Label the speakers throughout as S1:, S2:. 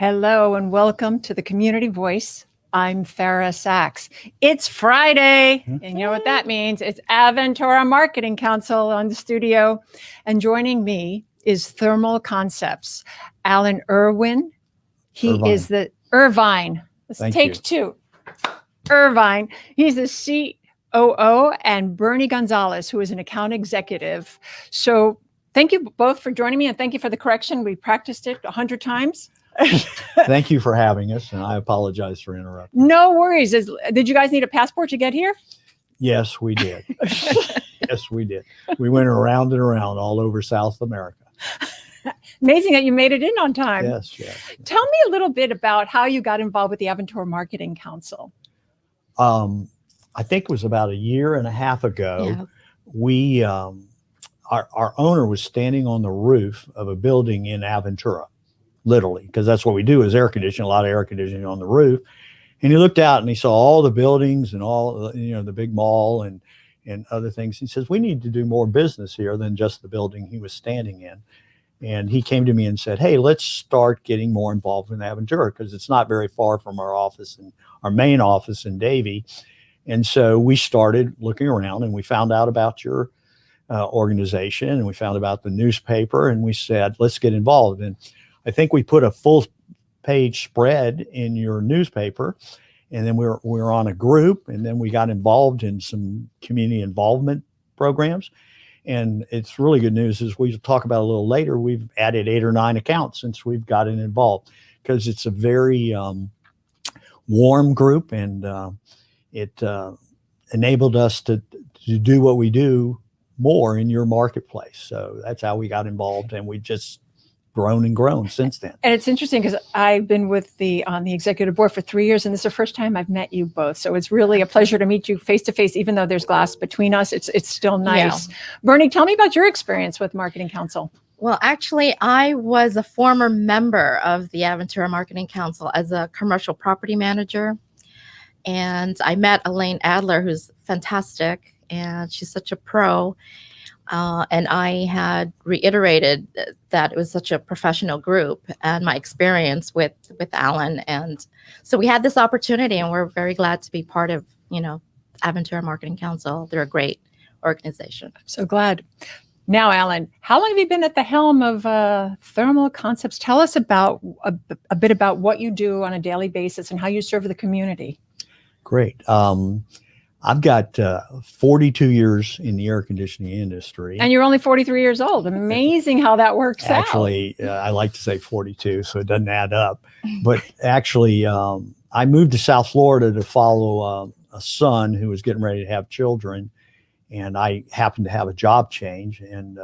S1: Hello and welcome to the Community Voice. I'm Fara Sax. It's Friday, and you know what that means. It's Aventura Marketing Council on the studio. And joining me is Thermal Concepts, Alan Irwin. He
S2: Irvine.
S1: is the Irvine.
S2: Thank
S1: Take
S2: you.
S1: two. Irvine. He's the COO, and Bernie Gonzalez, who is an account executive. So thank you both for joining me, and thank you for the correction. We practiced it 100 times.
S2: Thank you for having us, and I apologize for interrupting.
S1: No worries. Did you guys need a passport to get here?
S2: Yes, we did. Yes, we did. We went around and around all over South America.
S1: Amazing that you made it in on time.
S2: Yes.
S1: Tell me a little bit about how you got involved with the Aventura Marketing Council.
S2: I think it was about a year and a half ago. We, our owner was standing on the roof of a building in Aventura. Literally, because that's what we do is air conditioning, a lot of air conditioning on the roof. And he looked out and he saw all the buildings and all, the big mall and other things. He says, we need to do more business here than just the building he was standing in. And he came to me and said, hey, let's start getting more involved in Aventura because it's not very far from our office and our main office in Davie. And so we started looking around and we found out about your organization and we found about the newspaper and we said, let's get involved. And I think we put a full page spread in your newspaper, and then we were on a group, and then we got involved in some community involvement programs. And it's really good news, as we'll talk about a little later, we've added 8 or 9 accounts since we've gotten involved because it's a very warm group, and it enabled us to do what we do more in your marketplace. So that's how we got involved, and we just grown and grown since then.
S1: And it's interesting because I've been on the executive board for 3 years, and this is the first time I've met you both. So it's really a pleasure to meet you face to face, even though there's glass between us. It's still nice. Yeah. Bernie, tell me about your experience with Marketing Council.
S3: Well, actually, I was a former member of the Aventura Marketing Council as a commercial property manager. And I met Elaine Adler, who's fantastic, and she's such a pro. And I had reiterated that it was such a professional group and my experience with Alan. And so we had this opportunity and we're very glad to be part of, Aventura Marketing Council. They're a great organization.
S1: I'm so glad. Now, Alan, how long have you been at the helm of Thermal Concepts? Tell us about a bit about what you do on a daily basis and how you serve the community.
S2: Great. I've got 42 years in the air conditioning industry.
S1: And you're only 43 years old. Amazing how that works out.
S2: Actually, I like to say 42, so it doesn't add up. But actually, I moved to South Florida to follow a son who was getting ready to have children. And I happened to have a job change. And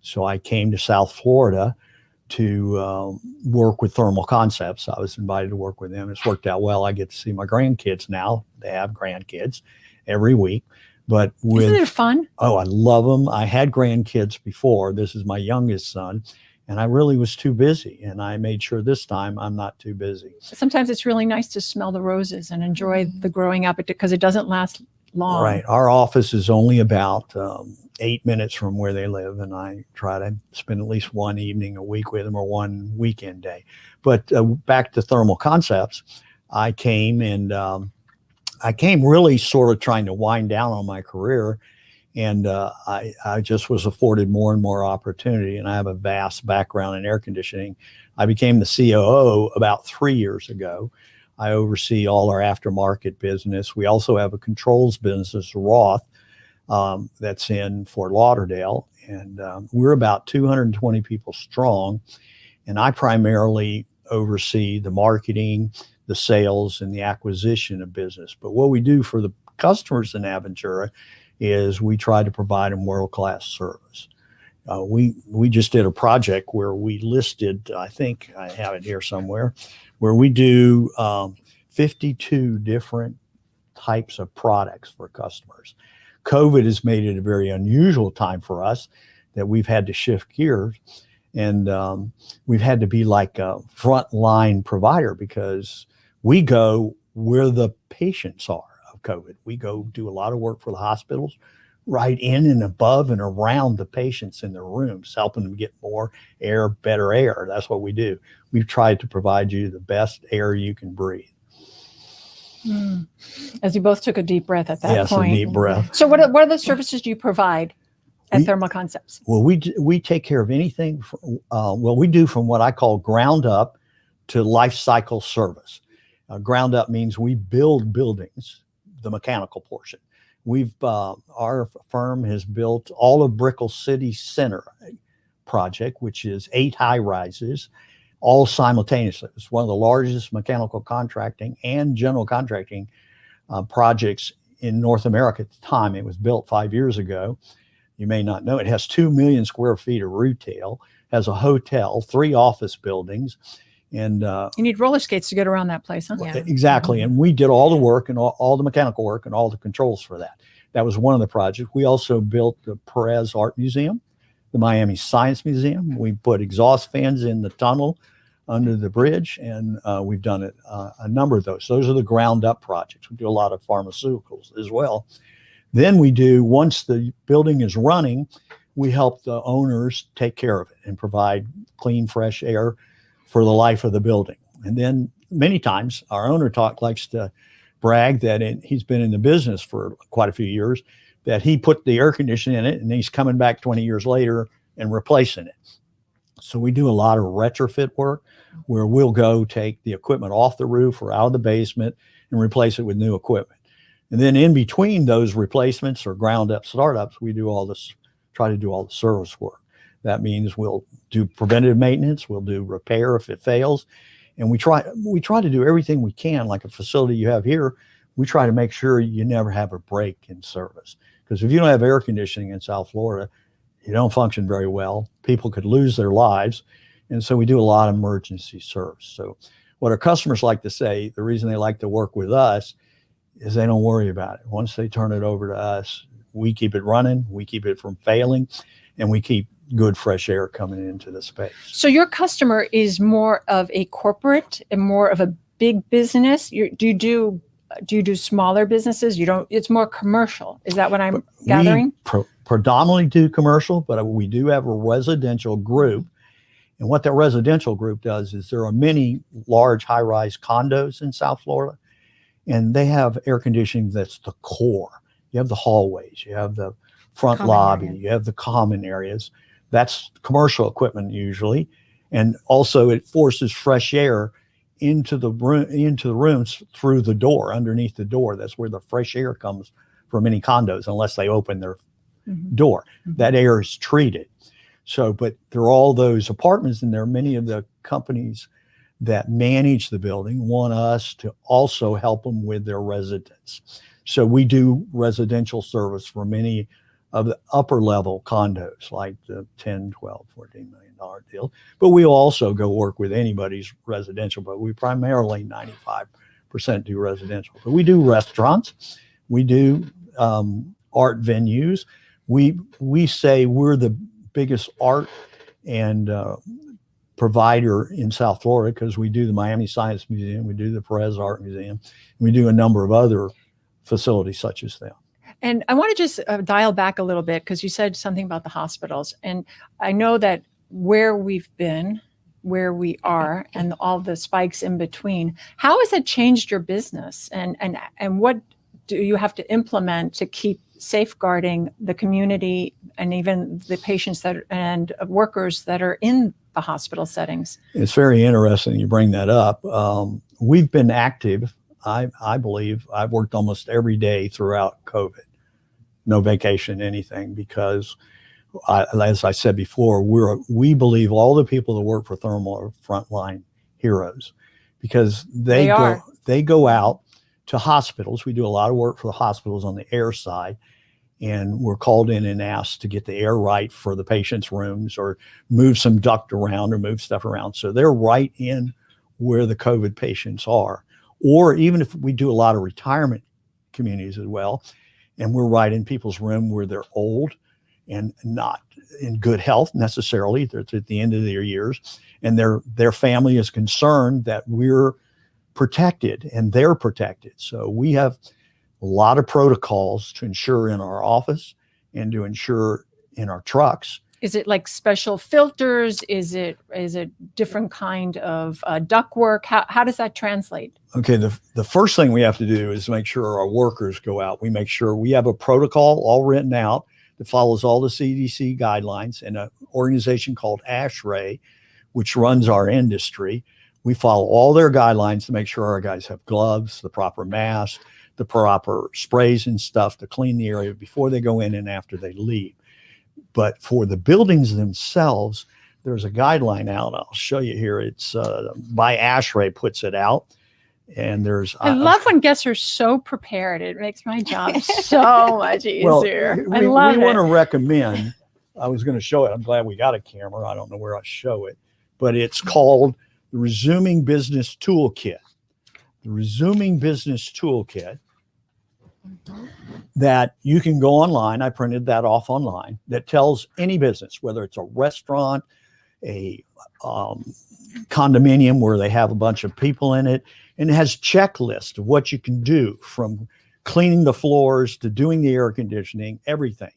S2: so I came to South Florida to work with Thermal Concepts. I was invited to work with them. It's worked out well. I get to see my grandkids now. They have grandkids every week. But
S1: isn't it fun?
S2: Oh, I love them. I had grandkids before. This is my youngest son. And I really was too busy. And I made sure this time I'm not too busy.
S1: Sometimes it's really nice to smell the roses and enjoy the growing up because it doesn't last long.
S2: Right. Our office is only about 8 minutes from where they live. And I try to spend at least one evening a week with them or one weekend day. But back to Thermal Concepts, I came really sort of trying to wind down on my career. And I just was afforded more and more opportunity. And I have a vast background in air conditioning. I became the COO about 3 years ago. I oversee all our aftermarket business. We also have a controls business, Roth, that's in Fort Lauderdale. And we're about 220 people strong. And I primarily oversee the marketing, the sales, and the acquisition of business. But what we do for the customers in Aventura is we try to provide them world-class service. We just did a project where we listed, I think I have it here somewhere, where we do 52 different types of products for customers. COVID has made it a very unusual time for us that we've had to shift gears, and we've had to be like a frontline provider because we go where the patients are of COVID. We go do a lot of work for the hospitals. right in and above and around the patients in their rooms, helping them get more air, better air. That's what we do. We've tried to provide you the best air you can breathe.
S1: As you both took a deep breath at that
S2: Yes,
S1: point.
S2: a deep breath.
S1: So what are the services do you provide at Thermal Concepts?
S2: Well, we take care of anything. We do from what I call ground up to life cycle service. Ground up means we build buildings, the mechanical portion. Our firm has built all of Brickell City Center project, which is 8 high rises, all simultaneously. It's one of the largest mechanical contracting and general contracting projects in North America at the time. It was built 5 years ago. You may not know, it has 2 million square feet of retail, has a hotel, 3 office buildings. And
S1: you need roller skates to get around that place, huh?
S3: Yeah.
S2: Exactly. And we did all the work and all the mechanical work and all the controls for that. That was one of the projects. We also built the Perez Art Museum, the Miami Science Museum. We put exhaust fans in the tunnel under the bridge, and we've done it a number of those. Those are the ground up projects. We do a lot of pharmaceuticals as well. Then we do, once the building is running, we help the owners take care of it and provide clean, fresh air for the life of the building. And then many times our owner likes to brag that he's been in the business for quite a few years, that he put the air conditioning in it and he's coming back 20 years later and replacing it. So we do a lot of retrofit work where we'll go take the equipment off the roof or out of the basement and replace it with new equipment. And then in between those replacements or ground up startups, we try to do all the service work. That means we'll do preventative maintenance, we'll do repair if it fails. And we try to do everything we can, like a facility you have here. We try to make sure you never have a break in service. Because if you don't have air conditioning in South Florida, you don't function very well. People could lose their lives. And so we do a lot of emergency service. So what our customers like to say, the reason they like to work with us is they don't worry about it. Once they turn it over to us, we keep it running, we keep it from failing, and we keep good fresh air coming into the space.
S1: So your customer is more of a corporate and more of a big business. Do you do smaller businesses? You don't. It's more commercial. Is that what I'm gathering?
S2: We predominantly do commercial, but we do have a residential group. And what that residential group does is there are many large high-rise condos in South Florida, and they have air conditioning that's the core. You have the hallways, you have the front
S3: Common
S2: lobby,
S3: area.
S2: you have the common areas. That's commercial equipment usually. And also it forces fresh air into the rooms through the door, underneath the door. That's where the fresh air comes from many condos, unless they open their door. That air is treated. So, but there are all those apartments in there. Many of the companies that manage the building want us to also help them with their residents. So we do residential service for many of the upper level condos, like the 10, 12, $14 million deal. But we also go work with anybody's residential, but we primarily 95% do residential. But we do restaurants, we do art venues. We say we're the biggest art and provider in South Florida because we do the Miami Science Museum, we do the Perez Art Museum, and we do a number of other facilities such as them.
S1: And I want to just dial back a little bit because you said something about the hospitals. And I know that where we've been, where we are, and all the spikes in between, how has it changed your business? And what do you have to implement to keep safeguarding the community and even the patients and workers that are in the hospital settings?
S2: It's very interesting you bring that up. We've been active. I believe I've worked almost every day throughout COVID. No vacation, anything, because as I said before, we believe all the people that work for Thermal are frontline heroes because they go out to hospitals. We do a lot of work for the hospitals on the air side, and we're called in and asked to get the air right for the patient's rooms or move some duct around or move stuff around. So they're right in where the COVID patients are. Or even if we do a lot of retirement communities as well, and we're right in people's room where they're old and not in good health necessarily. They're at the end of their years, and their family is concerned that we're protected and they're protected. So we have a lot of protocols to ensure in our office and to ensure in our trucks.
S1: Is it like special filters? Is it different kind of ductwork? How does that translate?
S2: Okay, the first thing we have to do is make sure our workers go out. We make sure we have a protocol all written out that follows all the CDC guidelines, and an organization called ASHRAE, which runs our industry. We follow all their guidelines to make sure our guys have gloves, the proper mask, the proper sprays and stuff to clean the area before they go in and after they leave. But for the buildings themselves, there's a guideline out. I'll show you here. It's by ASHRAE puts it out. And there's
S1: I love when guests are so prepared. It makes my job so much easier.
S2: Well, we want to recommend, I was going to show it. I'm glad we got a camera. I don't know where I show it, but it's called the Resuming Business Toolkit. The Resuming Business Toolkit that you can go online. I printed that off online. That tells any business, whether it's a restaurant, a condominium where they have a bunch of people in it, and it has checklists of what you can do, from cleaning the floors to doing the air conditioning, everything.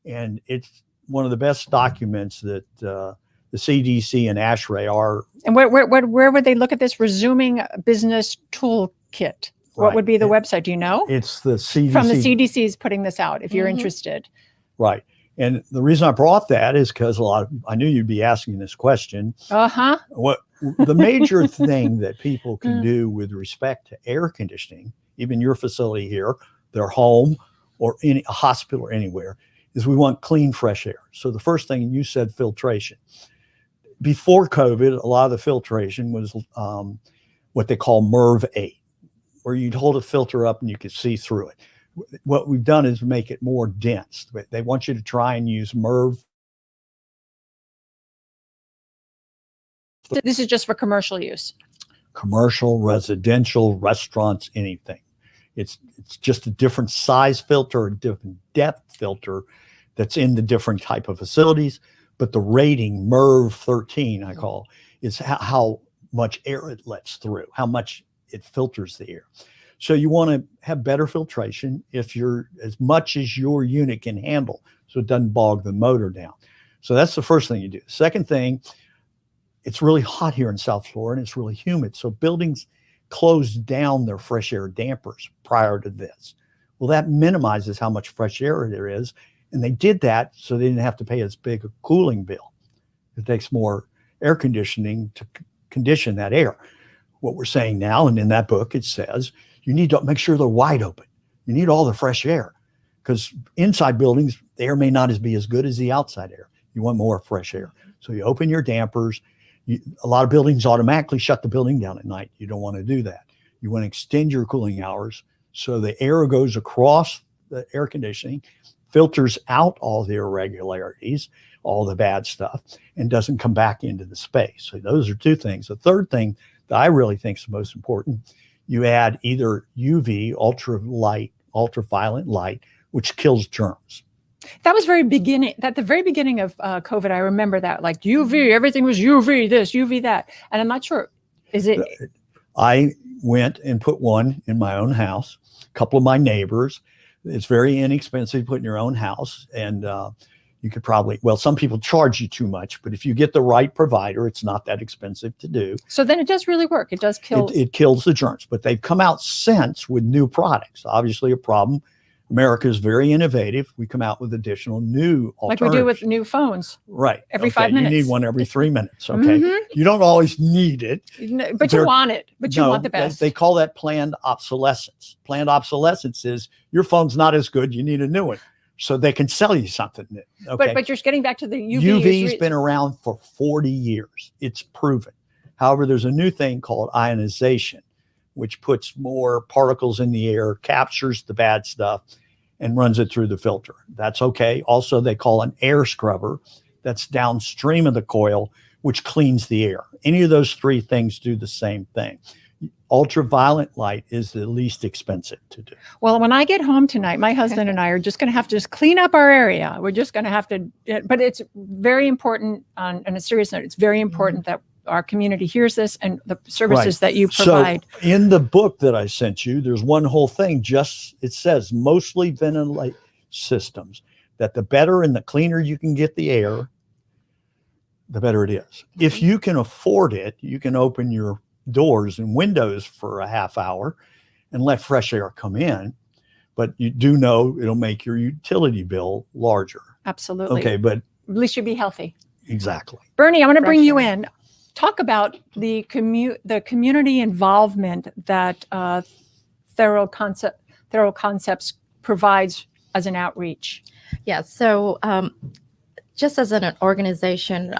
S2: And it's one of the best documents that the CDC and ASHRAE are.
S1: And where would they look at this Resuming Business Toolkit? What would be the website? Do you know?
S2: It's the CDC.
S1: From the CDC is putting this out if you're interested.
S2: Right. And the reason I brought that is because I knew you'd be asking this question. What the major thing that people can do with respect to air conditioning, even your facility here, their home, or in a hospital or anywhere, is we want clean, fresh air. So the first thing you said, filtration. Before COVID, a lot of the filtration was what they call Merv 8, where you'd hold a filter up and you could see through it. What we've done is make it more dense. They want you to try and use Merv.
S1: This is just for commercial use.
S2: Commercial, residential, restaurants, anything. It's just a different size filter, a different depth filter that's in the different type of facilities. But the rating, Merv 13, I call, is how much air it lets through, how much it filters the air. So you want to have better filtration if you're as much as your unit can handle, so it doesn't bog the motor down. So that's the first thing you do. Second thing, it's really hot here in South Florida and it's really humid. So buildings closed down their fresh air dampers prior to this. Well, that minimizes how much fresh air there is. And they did that so they didn't have to pay as big a cooling bill. It takes more air conditioning to condition that air. What we're saying now, and in that book, it says, you need to make sure they're wide open. You need all the fresh air, because inside buildings, the air may not be as good as the outside air. You want more fresh air. So you open your dampers. A lot of buildings automatically shut the building down at night. You don't want to do that. You want to extend your cooling hours so the air goes across the air conditioning, filters out all the irregularities, all the bad stuff, and doesn't come back into the space. So those are two things. The third thing that I really think is the most important, you add either UV, ultraviolet light, which kills germs.
S1: That was at the very beginning of COVID. I remember that, like UV, everything was UV this, UV that. And I'm not sure, is it?
S2: I went and put one in my own house, a couple of my neighbors. It's very inexpensive to put in your own house. And you could probably, well, some people charge you too much, but if you get the right provider, it's not that expensive to do.
S1: So then it does really work. It does kill.
S2: It kills the germs, but they've come out since with new products. Obviously a problem. America is very innovative. We come out with additional new alternatives.
S1: Like we do with new phones.
S2: Right.
S1: Every 5 minutes.
S2: You need one every 3 minutes. Okay. You don't always need it.
S1: But you want it. But you want the best.
S2: They call that planned obsolescence. Planned obsolescence is your phone's not as good. You need a new one. So they can sell you something new. Okay.
S1: But you're getting back to the UV.
S2: UV's been around for 40 years. It's proven. However, there's a new thing called ionization, which puts more particles in the air, captures the bad stuff, and runs it through the filter. That's okay. Also, they call an air scrubber that's downstream of the coil, which cleans the air. Any of those three things do the same thing. Ultraviolet light is the least expensive to do.
S1: Well, when I get home tonight, my husband and I are just going to have to just clean up our area. We're just going to have to, but it's very important on a serious note. It's very important that our community hears this and the services that you provide.
S2: So in the book that I sent you, there's one whole thing, it says mostly ventilate systems. that the better and the cleaner you can get the air, the better it is. If you can afford it, you can open your doors and windows for a half hour and let fresh air come in. But you do know it'll make your utility bill larger.
S1: Absolutely.
S2: Okay, but
S1: at least you'd be healthy.
S2: exactly.
S1: Bernie, I want to bring
S3: Fresh
S1: you
S3: air.
S1: in. Talk about the community involvement that Thorough Concepts provides as an outreach.
S3: Yeah. So just as an organization,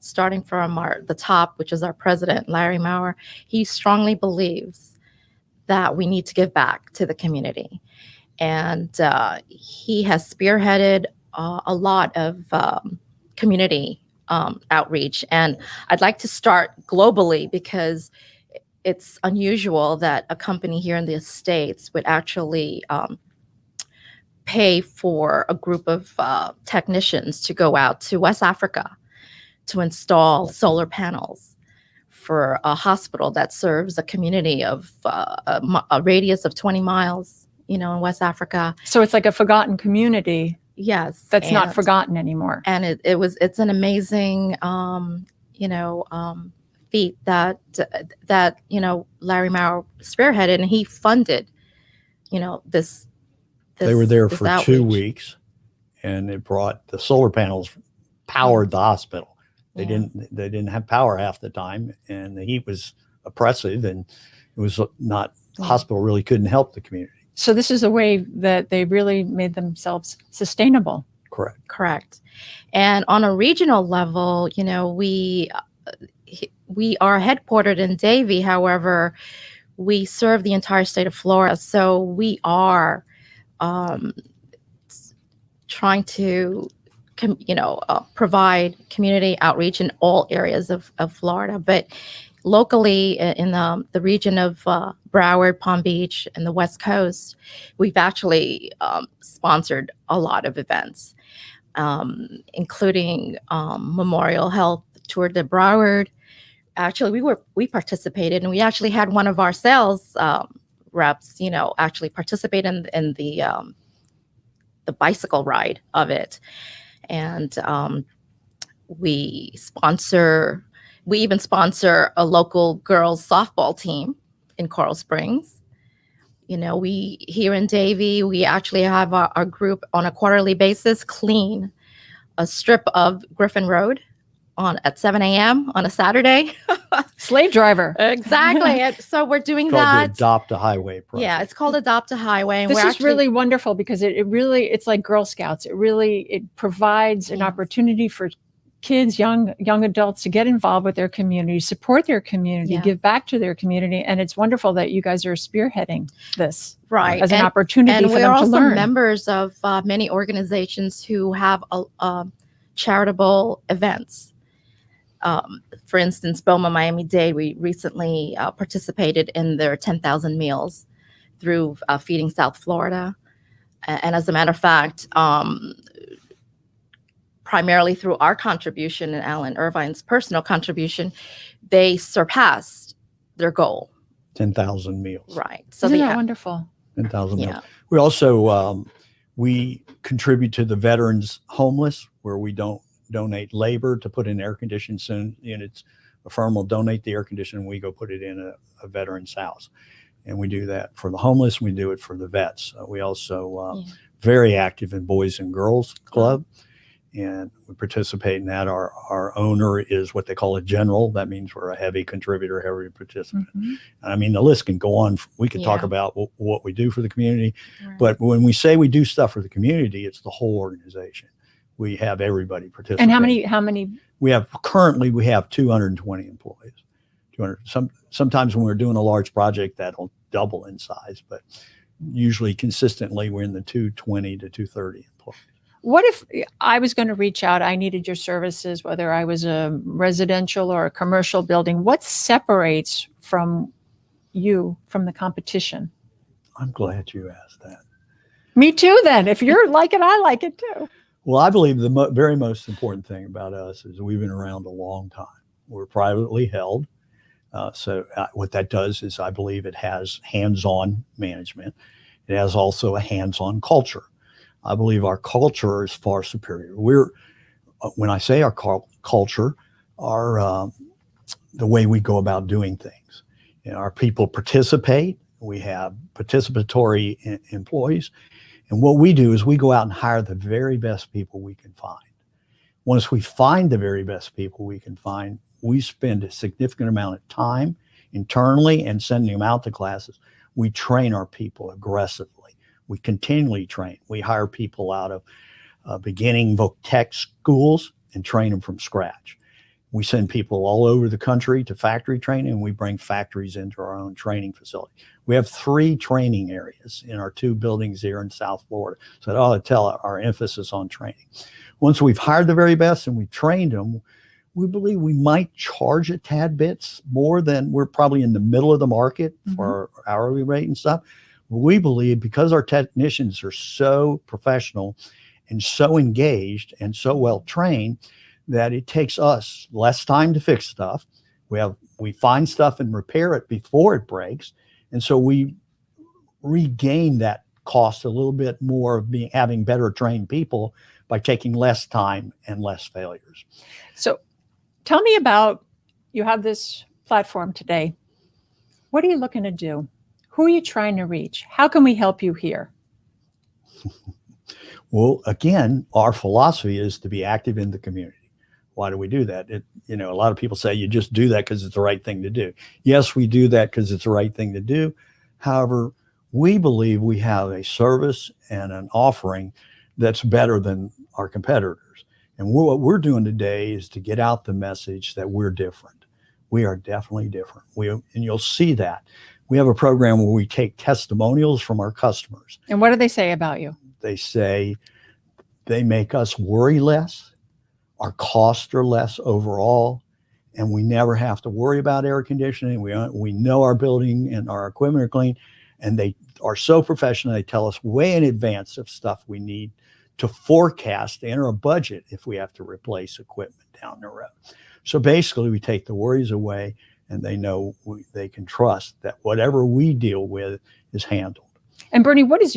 S3: starting from the top, which is our president, Larry Maurer, he strongly believes that we need to give back to the community. And he has spearheaded a lot of community outreach. And I'd like to start globally because it's unusual that a company here in the States would actually pay for a group of technicians to go out to West Africa to install solar panels for a hospital that serves a community of a radius of 20 miles, in West Africa.
S1: So it's like a forgotten community.
S3: Yes.
S1: That's not forgotten anymore.
S3: And it's an amazing, feat that Larry Maurer spearheaded, and he funded, this.
S2: They were there for
S3: outreach.
S2: 2 weeks, and it brought the solar panels, powered the hospital. They didn't have power half the time, and the heat was oppressive, and it was not, the hospital really couldn't help the community.
S1: So this is a way that they really made themselves sustainable.
S3: Correct. And on a regional level, we are headquartered in Davie. However, we serve the entire state of Florida. So we are trying to, provide community outreach in all areas of Florida. But locally in the region of Broward, Palm Beach, and the West Coast, we've actually sponsored a lot of events, including Memorial Health Tour de Broward. Actually, we participated, and we actually had one of our sales reps, actually participate in the bicycle ride of it. And we even sponsor a local girls softball team in Coral Springs. We here in Davie, we actually have our group on a quarterly basis clean a strip of Griffin Road at 7 a.m. on a Saturday.
S1: Slave driver.
S3: Exactly. And so we're doing
S2: It's called
S3: that.
S2: the Adopt a Highway project.
S3: Yeah, it's called Adopt a Highway. And
S1: This
S3: we're
S1: is really wonderful because it's like Girl Scouts. It provides an opportunity for kids, young adults to get involved with their community, support their community, give back to their community. And it's wonderful that you guys are spearheading this as an opportunity for them to learn.
S3: And we're also members of many organizations who have charitable events. For instance, Boma Miami-Dade, we recently participated in their 10,000 meals through Feeding South Florida. And as a matter of fact, primarily through our contribution and Alan Irvine's personal contribution, they surpassed their goal.
S2: 10,000 meals.
S3: Right. So
S1: Isn't that wonderful?
S2: 10,000 meals. We also, we contribute to the veterans homeless, where we don't donate labor to put in air conditioning units. A firm will donate the air conditioning, we go put it in a veteran's house. And we do that for the homeless, we do it for the vets. We also very active in Boys and Girls Club, and we participate in that. Our owner is what they call a general. That means we're a heavy contributor, heavy participant. Mm-hmm. I mean, the list can go on. We could talk about what we do for the community, but when we say we do stuff for the community, it's the whole organization. We have everybody participate.
S1: And how many?
S2: Currently we have 220 employees. 200. Sometimes when we're doing a large project, that'll double in size, but usually consistently we're in the 220 to 230 employees.
S1: What if I was going to reach out, I needed your services, whether I was a residential or a commercial building? What separates you from the competition?
S2: I'm glad you asked that.
S1: Me too, then. If you're like it, I like it too.
S2: Well, I believe the very most important thing about us is we've been around a long time. We're privately held. So what that does is I believe it has hands-on management. It has also a hands-on culture. I believe our culture is far superior. When I say our culture, the way we go about doing things. Our people participate. We have participatory employees. And what we do is we go out and hire the very best people we can find. Once we find the very best people we can find, we spend a significant amount of time internally and sending them out to classes. We train our people aggressively. We continually train. We hire people out of beginning voc tech schools and train them from scratch. We send people all over the country to factory training, and we bring factories into our own training facility. We have 3 training areas in our 2 buildings here in South Florida. So that ought to tell our emphasis on training. Once we've hired the very best and we've trained them, we believe we might charge a tad bit more than we're probably in the middle of the market for our hourly rate and stuff. We believe because our technicians are so professional and so engaged and so well trained, that it takes us less time to fix stuff. We find stuff and repair it before it breaks. And so we regain that cost a little bit more of having better trained people by taking less time and less failures.
S1: So tell me about, you have this platform today. What are you looking to do? Who are you trying to reach? How can we help you here?
S2: Well, again, our philosophy is to be active in the community. Why do we do that? A lot of people say you just do that because it's the right thing to do. Yes, we do that because it's the right thing to do. However, we believe we have a service and an offering that's better than our competitors. And what we're doing today is to get out the message that we're different. We are definitely different. And you'll see that. We have a program where we take testimonials from our customers.
S1: And what do they say about you?
S2: They say they make us worry less. Our costs are less overall, and we never have to worry about air conditioning. We know our building and our equipment are clean, and they are so professional. They tell us way in advance of stuff we need to forecast, enter a budget if we have to replace equipment down the road. So basically, we take the worries away, and they know they can trust that whatever we deal with is handled.
S1: And Bernie, what do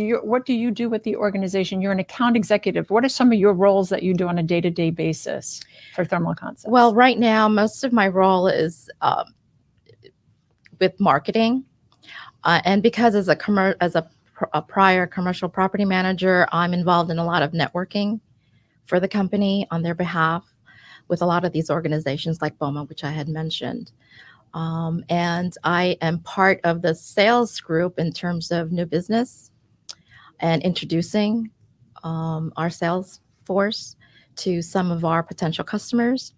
S1: you do with the organization? You're an account executive. What are some of your roles that you do on a day-to-day basis for Thermal Concepts?
S3: Well, right now, most of my role is with marketing. And because as a prior commercial property manager, I'm involved in a lot of networking for the company on their behalf with a lot of these organizations like BOMA, which I had mentioned. And I am part of the sales group in terms of new business and introducing our sales force to some of our potential customers.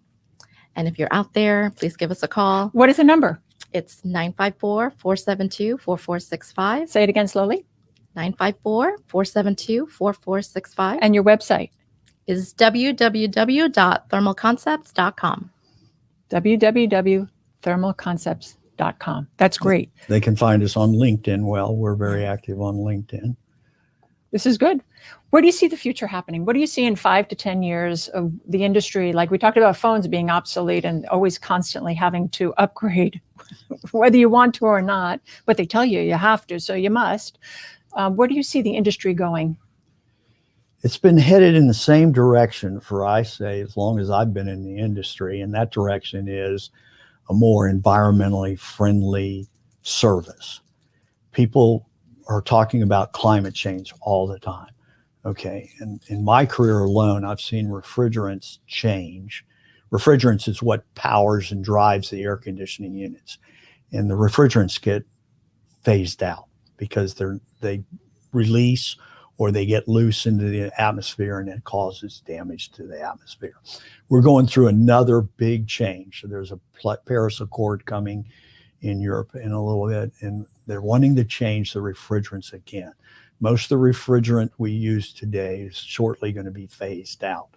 S3: And if you're out there, please give us a call.
S1: What is the number?
S3: It's 954-472-4465.
S1: Say it again slowly.
S3: 954-472-4465.
S1: And your website?
S3: Is www.thermalconcepts.com. www.thermalconcepts.com. That's great.
S2: They can find us on LinkedIn. Well, we're very active on LinkedIn.
S1: This is good. Where do you see the future happening? What do you see in 5 to 10 years of the industry? Like we talked about phones being obsolete and always constantly having to upgrade, whether you want to or not, but they tell you have to, so you must. Where do you see the industry going?
S2: It's been headed in the same direction for, I say, as long as I've been in the industry, and that direction is a more environmentally friendly service. People are talking about climate change all the time. Okay, and in my career alone, I've seen refrigerants change. Refrigerants is what powers and drives the air conditioning units. And the refrigerants get phased out because they release or they get loose into the atmosphere and it causes damage to the atmosphere. We're going through another big change. So there's a Paris Accord coming in Europe in a little bit, and they're wanting to change the refrigerants again. Most of the refrigerant we use today is shortly going to be phased out.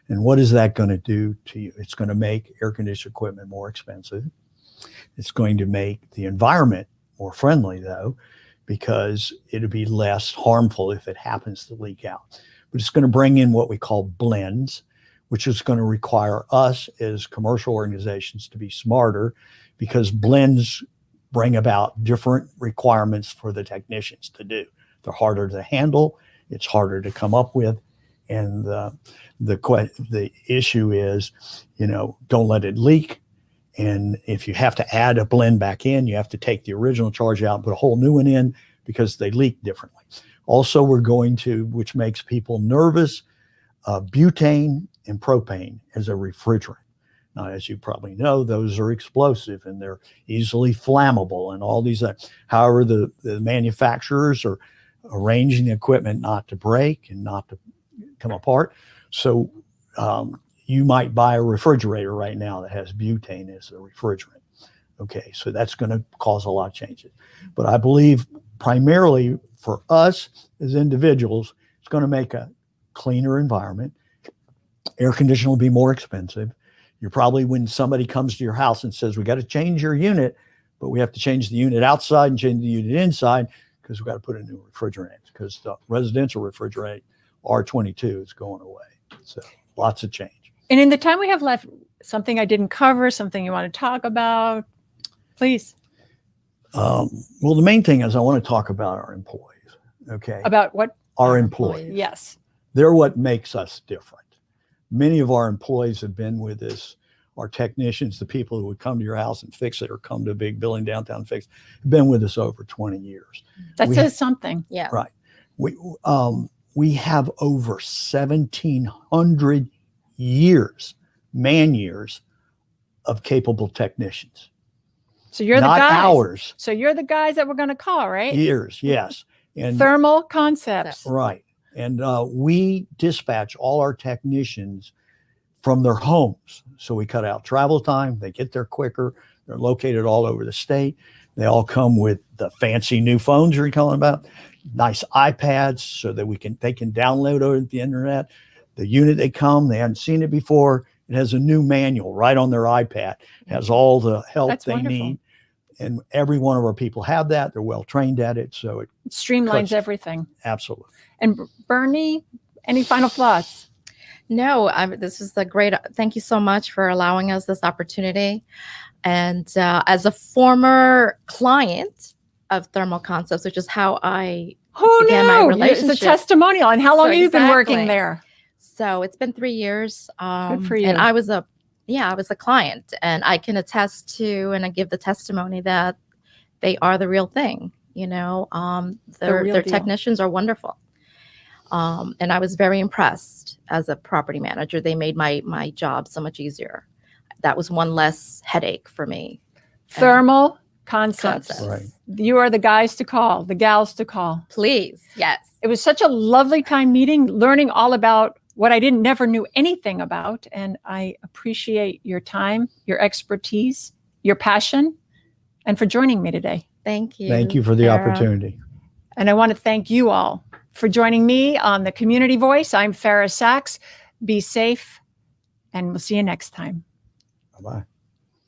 S2: And what is that going to do to you? It's going to make air conditioning equipment more expensive. It's going to make the environment more friendly, though, because it'll be less harmful if it happens to leak out. But it's going to bring in what we call blends, which is going to require us as commercial organizations to be smarter, because blends bring about different requirements for the technicians to do. They're harder to handle, it's harder to come up with. And the issue is, don't let it leak. And if you have to add a blend back in, you have to take the original charge out and put a whole new one in because they leak differently. Also, we're going to, which makes people nervous, butane and propane as a refrigerant. Now, as you probably know, those are explosive and they're easily flammable and all these. However, the manufacturers are arranging the equipment not to break and not to come apart. So you might buy a refrigerator right now that has butane as a refrigerant. Okay, so that's going to cause a lot of changes. But I believe primarily for us as individuals, it's going to make a cleaner environment. Air conditioning will be more expensive. You're probably, when somebody comes to your house and says, we got to change your unit, but we have to change the unit outside and change the unit inside because we've got to put a new refrigerant because the residential refrigerant R22 is going away. So lots of change.
S1: And in the time we have left, something I didn't cover, something you want to talk about, please.
S2: Well, the main thing is I want to talk about our employees. Okay.
S1: About what?
S2: Our employees.
S1: Yes.
S2: They're what makes us different. Many of our employees have been with us. Our technicians, the people who would come to your house and fix it or come to a big building downtown and fix it, have been with us over 20 years.
S1: That says something.
S3: Yeah.
S2: Right. We have over 1,700 years, man years of capable technicians.
S1: So you're
S2: Not
S1: the guys.
S2: hours.
S1: So you're the guys that we're going to call, right?
S2: Years, yes. And
S1: Thermal Concepts.
S2: right. And we dispatch all our technicians from their homes. So we cut out travel time. They get there quicker. They're located all over the state. They all come with the fancy new phones you're talking about, nice iPads so that they can download over the internet. The unit they hadn't seen it before. It has a new manual right on their iPad. It has all the help
S1: That's
S2: they
S1: wonderful.
S2: need. And every one of our people have that. They're well trained at it. So it
S1: Streamlines
S2: cuts-
S1: everything.
S2: absolutely.
S1: And Bernie, any final thoughts?
S3: No, this is thank you so much for allowing us this opportunity. And as a former client of Thermal Concepts, which is how I
S1: Who
S3: began my
S1: knew? It's a
S3: relationship.
S1: testimonial. And how long
S3: So
S1: have you been working
S3: exactly.
S1: there?
S3: So it's been 3 years.
S1: Good for you.
S3: And I was a client, and I can attest to, and I give the testimony that they are the real thing.
S1: real
S3: Their
S1: deal.
S3: technicians are wonderful. And I was very impressed as a property manager. They made my job so much easier. That was one less headache for me.
S1: Thermal Concepts.
S3: Concepts.
S2: Right.
S1: You are the guys to call, the gals to call.
S3: Please, yes.
S1: It was such a lovely time meeting, learning all about what I never knew anything about. And I appreciate your time, your expertise, your passion, and for joining me today.
S3: Thank you.
S2: Thank you for the
S3: Fara.
S2: opportunity.
S1: And I want to thank you all for joining me on the Community Voice. I'm Fara Sax. Be safe, and we'll see you next time.
S2: Bye-bye.